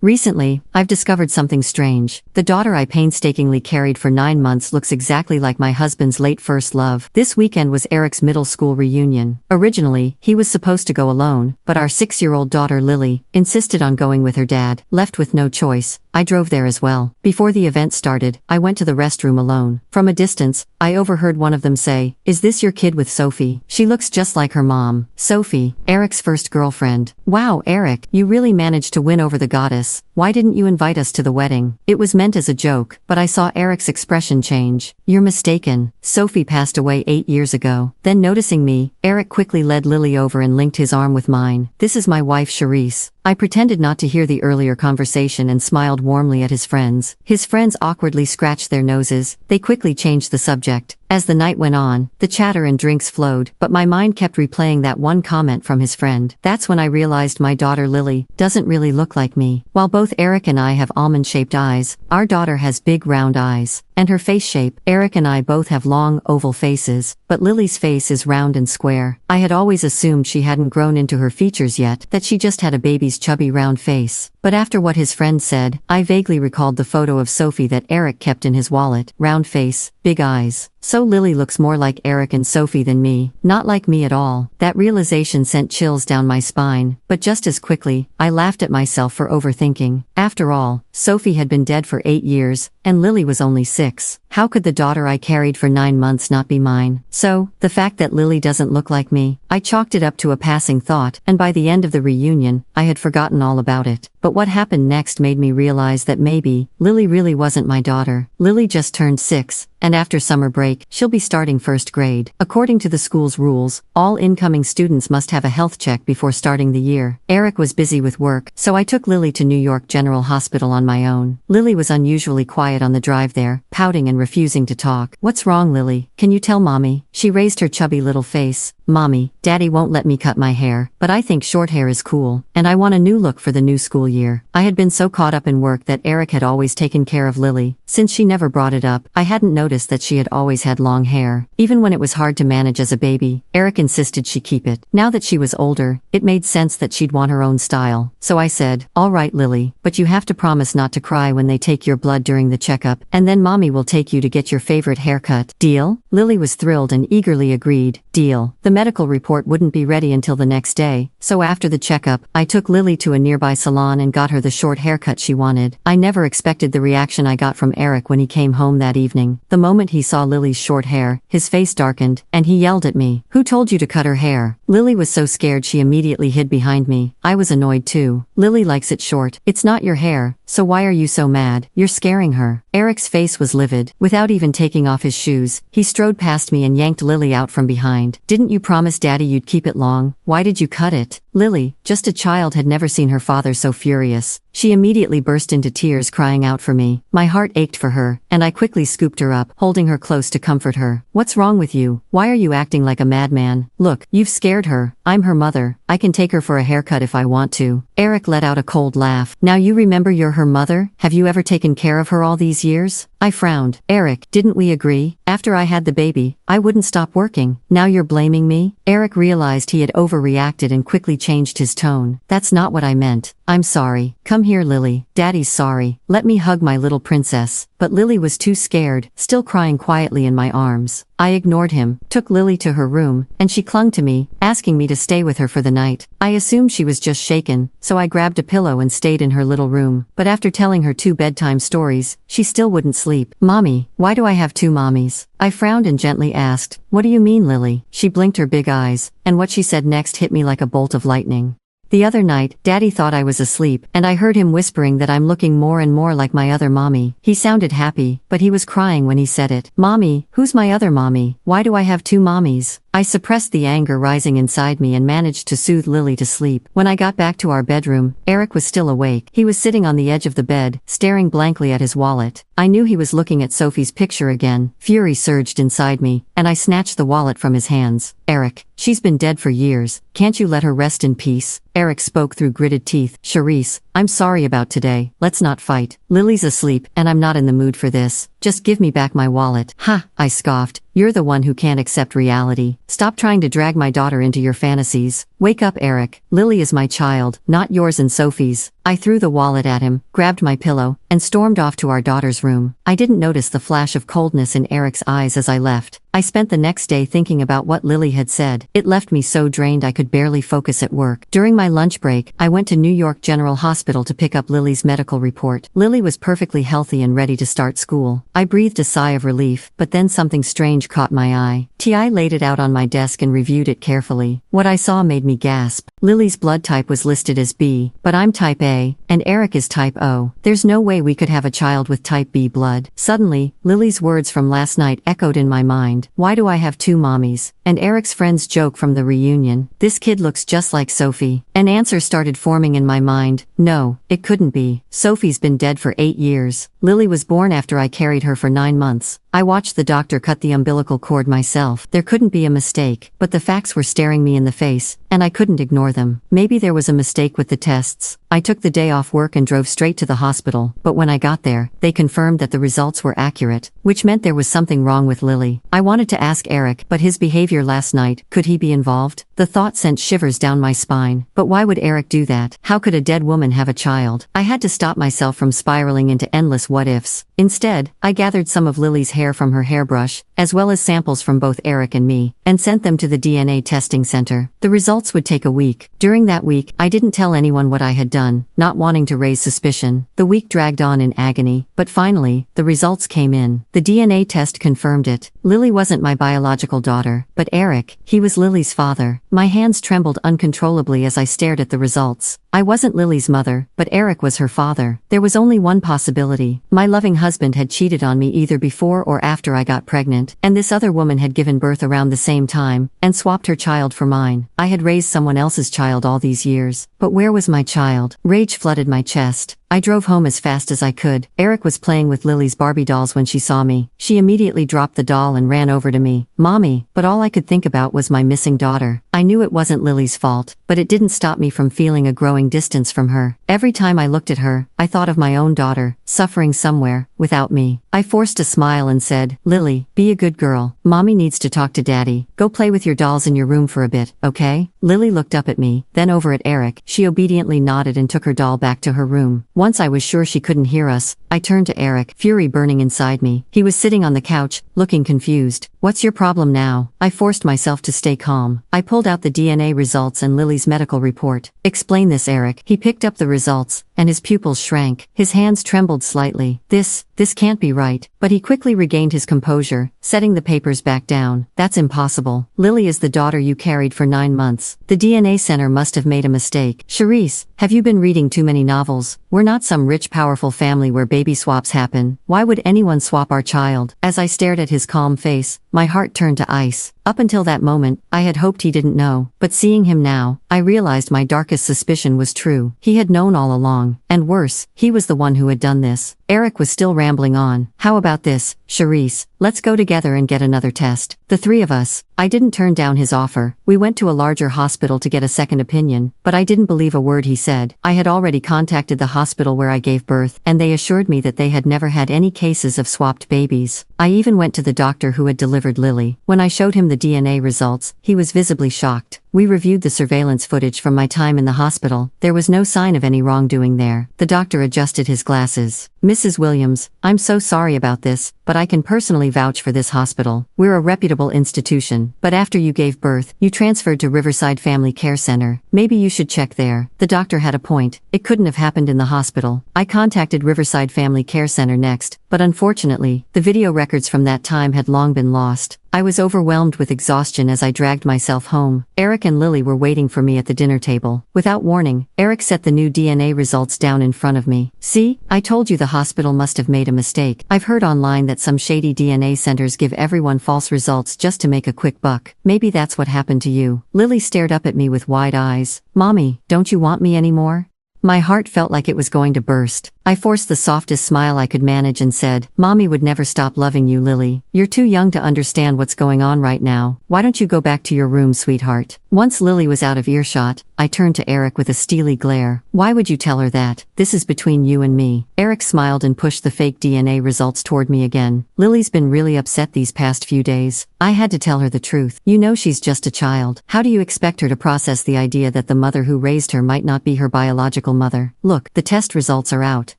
Recently, I've discovered something strange. The daughter I painstakingly carried for 9 months looks exactly like my husband's late first love. This weekend was Eric's middle school reunion. Originally, he was supposed to go alone, but our 6-year-old daughter Lily insisted on going with her dad. Left with no choice, I drove there as well. Before the event started, I went to the restroom alone. From a distance, I overheard one of them say, "Is this your kid with Sophie? She looks just like her mom." Sophie, Eric's first girlfriend. Wow, Eric, you really managed to win over the goddess. Why didn't you invite us to the wedding? It was meant as a joke, but I saw Eric's expression change. You're mistaken. Sophie passed away 8 years ago. Then noticing me, Eric quickly led Lily over and linked his arm with mine. This is my wife Charisse. I pretended not to hear the earlier conversation and smiled warmly at his friends. His friends awkwardly scratched their noses. They quickly changed the subject. As the night went on, the chatter and drinks flowed, but my mind kept replaying that one comment from his friend. That's when I realized my daughter Lily doesn't really look like me. While both Eric and I have almond-shaped eyes, our daughter has big round eyes. And her face shape, Eric and I both have long, oval faces, but Lily's face is round and square. I had always assumed she hadn't grown into her features yet, that she just had a baby's chubby round face. But after what his friend said, I vaguely recalled the photo of Sophie that Eric kept in his wallet. Round face, big eyes. So Lily looks more like Eric and Sophie than me, not like me at all. That realization sent chills down my spine, but just as quickly, I laughed at myself for overthinking. After all, Sophie had been dead for 8 years, and Lily was only 6. How could the daughter I carried for 9 months not be mine? So, the fact that Lily doesn't look like me, I chalked it up to a passing thought, and by the end of the reunion, I had forgotten all about it. But what happened next made me realize that maybe, Lily really wasn't my daughter. Lily just turned 6, and after summer break, she'll be starting first grade. According to the school's rules, all incoming students must have a health check before starting the year. Eric was busy with work, so I took Lily to New York General Hospital on my own. Lily was unusually quiet on the drive there, pouting and refusing to talk. "What's wrong, Lily? Can you tell Mommy?" She raised her chubby little face. "Mommy, Daddy won't let me cut my hair, but I think short hair is cool, and I want a new look for the new school year." I had been so caught up in work that Eric had always taken care of Lily. Since she never brought it up, I hadn't noticed that she had always had long hair. Even when it was hard to manage as a baby, Eric insisted she keep it. Now that she was older, it made sense that she'd want her own style. So I said, "All right, Lily, but you have to promise not to cry when they take your blood during the checkup, and then Mommy will take you to get your favorite haircut. Deal?" Lily was thrilled and eagerly agreed. Deal. The medical report wouldn't be ready until the next day, so after the checkup, I took Lily to a nearby salon and got her the short haircut she wanted. I never expected the reaction I got from Eric when he came home that evening. The moment he saw Lily's short hair, his face darkened, and he yelled at me, "Who told you to cut her hair?" Lily was so scared she immediately hid behind me. I was annoyed too. "Lily likes it short. It's not your hair, so why are you so mad? You're scaring her." Eric's face was livid. Without even taking off his shoes, he strode past me and yanked Lily out from behind. "Didn't you promise Daddy you'd keep it long? Why did you cut it?" Lily, just a child, had never seen her father so furious. She immediately burst into tears, crying out for me. My heart ached for her, and I quickly scooped her up, holding her close to comfort her. "What's wrong with you? Why are you acting like a madman? Look, you've scared her. I'm her mother. I can take her for a haircut if I want to." Eric let out a cold laugh. "Now you remember you're her mother? Have you ever taken care of her all these years?" I frowned. "Eric, didn't we agree? After I had the baby, I wouldn't stop working. Now you're blaming me?" Eric realized he had overreacted and quickly changed his tone. "That's not what I meant. I'm sorry. Come here, Lily. Daddy's sorry. Let me hug my little princess." But Lily was too scared, still crying quietly in my arms. I ignored him, took Lily to her room, and she clung to me, asking me to stay with her for the night. I assumed she was just shaken, so I grabbed a pillow and stayed in her little room. But after telling her 2 bedtime stories, she still wouldn't sleep. "Mommy, why do I have 2 mommies?" I frowned and gently asked, "What do you mean, Lily?" She blinked her big eyes, and what she said next hit me like a bolt of lightning. The other night, Daddy thought I was asleep, and I heard him whispering that I'm looking more and more like my other mommy. He sounded happy, but he was crying when he said it. "Mommy, who's my other mommy? Why do I have 2 mommies?" I suppressed the anger rising inside me and managed to soothe Lily to sleep. When I got back to our bedroom, Eric was still awake. He was sitting on the edge of the bed, staring blankly at his wallet. I knew he was looking at Sophie's picture again. Fury surged inside me, and I snatched the wallet from his hands. "Eric, she's been dead for years. Can't you let her rest in peace?" Eric spoke through gritted teeth. "Charisse, I'm sorry about today. Let's not fight. Lily's asleep, and I'm not in the mood for this. Just give me back my wallet." "Ha," I scoffed. "You're the one who can't accept reality." Stop trying to drag my daughter into your fantasies. Wake up, Eric. Lily is my child, not yours and Sophie's. I threw the wallet at him, grabbed my pillow, and stormed off to our daughter's room. I didn't notice the flash of coldness in Eric's eyes as I left. I spent the next day thinking about what Lily had said. It left me so drained I could barely focus at work. During my lunch break, I went to New York General Hospital to pick up Lily's medical report. Lily was perfectly healthy and ready to start school. I breathed a sigh of relief, but then something strange caught my eye. T.I. laid it out on my desk and reviewed it carefully. What I saw made me gasp. Lily's blood type was listed as B, but I'm type A, and Eric is type O. There's no way we could have a child with type B blood. Suddenly, Lily's words from last night echoed in my mind. Why do I have two mommies? And Eric's friend's joke from the reunion. This kid looks just like Sophie. An answer started forming in my mind. No, it couldn't be. Sophie's been dead for 8 years. Lily was born after I carried her for 9 months. I watched the doctor cut the umbilical cord myself. There couldn't be a mistake, but the facts were staring me in the face, and I couldn't ignore them. Maybe there was a mistake with the tests. I took the day off work and drove straight to the hospital, but when I got there, they confirmed that the results were accurate, which meant there was something wrong with Lily. I wanted to ask Eric, but his behavior last night, could he be involved? The thought sent shivers down my spine. But why would Eric do that? How could a dead woman have a child? I had to stop myself from spiraling into endless what-ifs. Instead, I gathered some of Lily's hair from her hairbrush, as well as samples from both Eric and me, and sent them to the DNA testing center. The results would take a week. During that week, I didn't tell anyone what I had done, not wanting to raise suspicion. The week dragged on in agony, but finally, the results came in. The DNA test confirmed it. Lily wasn't my biological daughter, but Eric, he was Lily's father. My hands trembled uncontrollably as I stared at the results. I wasn't Lily's mother, but Eric was her father. There was only one possibility. My loving husband had cheated on me either before or after I got pregnant, and this other woman had given birth around the same time, and swapped her child for mine. I had raised someone else's child all these years, but where was my child? Rage flooded my chest. I drove home as fast as I could. Eric was playing with Lily's Barbie dolls when she saw me. She immediately dropped the doll and ran over to me. Mommy, but all I could think about was my missing daughter. I knew it wasn't Lily's fault, but it didn't stop me from feeling a growing distance from her. Every time I looked at her, I thought of my own daughter, suffering somewhere, without me. I forced a smile and said, Lily, be a good girl. Mommy needs to talk to Daddy. Go play with your dolls in your room for a bit, okay? Lily looked up at me, then over at Eric. She obediently nodded and took her doll back to her room. Once I was sure she couldn't hear us, I turned to Eric, fury burning inside me. He was sitting on the couch, looking confused. What's your problem now? I forced myself to stay calm. I pulled out the DNA results and Lily's medical report. Explain this, Eric. He picked up the results, and his pupils shrank. His hands trembled slightly. This can't be right. But he quickly regained his composure, setting the papers back down. That's impossible. Lily is the daughter you carried for 9 months. The DNA center must have made a mistake. Charisse, have you been reading too many novels? We're not some rich, powerful family where baby swaps happen. Why would anyone swap our child? As I stared at his calm face, my heart turned to ice. Up until that moment, I had hoped he didn't know, but seeing him now, I realized my darkest suspicion was true. He had known all along, and worse, he was the one who had done this. Eric was still rambling on. How about this, Charisse? Let's go together and get another test. The 3 of us. I didn't turn down his offer. We went to a larger hospital to get a second opinion, but I didn't believe a word he said. I had already contacted the hospital where I gave birth, and they assured me that they had never had any cases of swapped babies. I even went to the doctor who had delivered Lily. When I showed him the DNA results, he was visibly shocked. We reviewed the surveillance footage from my time in the hospital. There was no sign of any wrongdoing there. The doctor adjusted his glasses. Mrs. Williams, I'm so sorry about this, but I can personally vouch for this hospital. We're a reputable institution, but after you gave birth, you transferred to Riverside Family Care Center. Maybe you should check there. The doctor had a point. It couldn't have happened in the hospital. I contacted Riverside Family Care Center next, but unfortunately, the video records from that time had long been lost. I was overwhelmed with exhaustion as I dragged myself home. Eric and Lily were waiting for me at the dinner table. Without warning, Eric set the new DNA results down in front of me. See, I told you the hospital must have made a mistake. I've heard online that some shady DNA centers give everyone false results just to make a quick buck. Maybe that's what happened to you. Lily stared up at me with wide eyes. Mommy, don't you want me anymore? My heart felt like it was going to burst. I forced the softest smile I could manage and said, "Mommy would never stop loving you, Lily. You're too young to understand what's going on right now. Why don't you go back to your room, sweetheart?" Once Lily was out of earshot, I turned to Eric with a steely glare. "Why would you tell her that? This is between you and me." Eric smiled and pushed the fake DNA results toward me again. "Lily's been really upset these past few days. I had to tell her the truth. You know she's just a child. How do you expect her to process the idea that the mother who raised her might not be her biological mother? Look, the test results are out.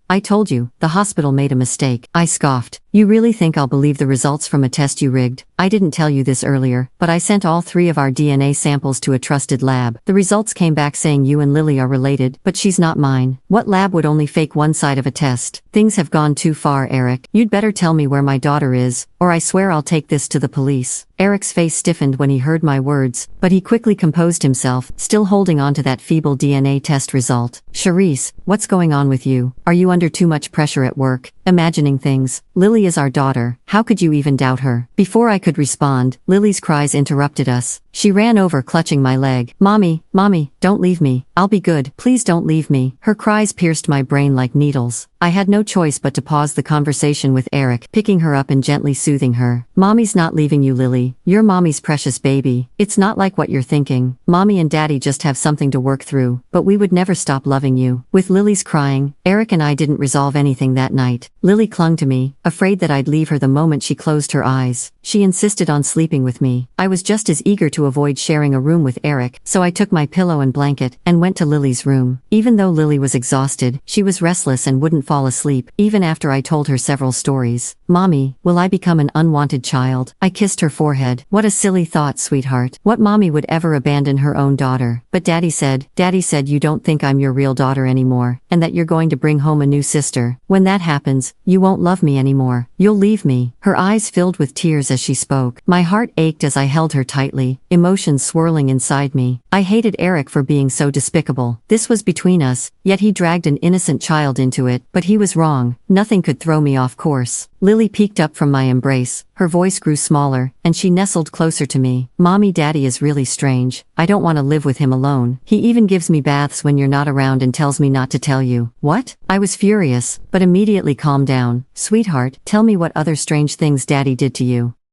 I told you, the hospital made a mistake." I scoffed. "You really think I'll believe the results from a test you rigged? I didn't tell you this earlier, but I sent all 3 of our DNA samples to a trusted lab. The results came back saying you and Lily are related, but she's not mine. What lab would only fake one side of a test? Things have gone too far, Eric. You'd better tell me where my daughter is, or I swear I'll take this to the police." Eric's face stiffened when he heard my words, but he quickly composed himself, still holding on to that feeble DNA test result. "Charisse, what's going on with you? Are you under too much pressure at work? Imagining things? Lily is our daughter. How could you even doubt her?" Before I could respond, Lily's cries interrupted us. She ran over, clutching my leg. "Mommy, Mommy, don't leave me. I'll be good. Please don't leave me." Her cries pierced my brain like needles. I had no choice but to pause the conversation with Eric, picking her up and gently soothing her. "Mommy's not leaving you, Lily. You're Mommy's precious baby. It's not like what you're thinking. Mommy and Daddy just have something to work through, but we would never stop loving you." With Lily's crying, Eric and I didn't resolve anything that night. Lily clung to me, afraid that I'd leave her the moment she closed her eyes. She insisted on sleeping with me. I was just as eager to avoid sharing a room with Eric, so I took my pillow and blanket and went to Lily's room. Even though Lily was exhausted, she was restless and wouldn't fall asleep, even after I told her several stories. "Mommy, will I become an unwanted child?" I kissed her forehead. "What a silly thought, sweetheart. What mommy would ever abandon her own daughter?" "But Daddy said you don't think I'm your real daughter anymore, and that you're going to bring home a new sister. When that happens, you won't love me anymore. You'll leave me." Her eyes filled with tears as she spoke. My heart ached as I held her tightly, emotions swirling inside me. I hated Eric for being so despicable. This was between us, yet he dragged an innocent child into it. But he was wrong. Nothing could throw me off course. Lily peeked up from my embrace. Her voice grew smaller, and she nestled closer to me. "Mommy, Daddy is really strange. I don't want to live with him alone. He even gives me baths when you're not around and tells me not to tell you." "What?" I was furious, but immediately calmed down. "Sweetheart, tell me what other strange things Daddy did to you."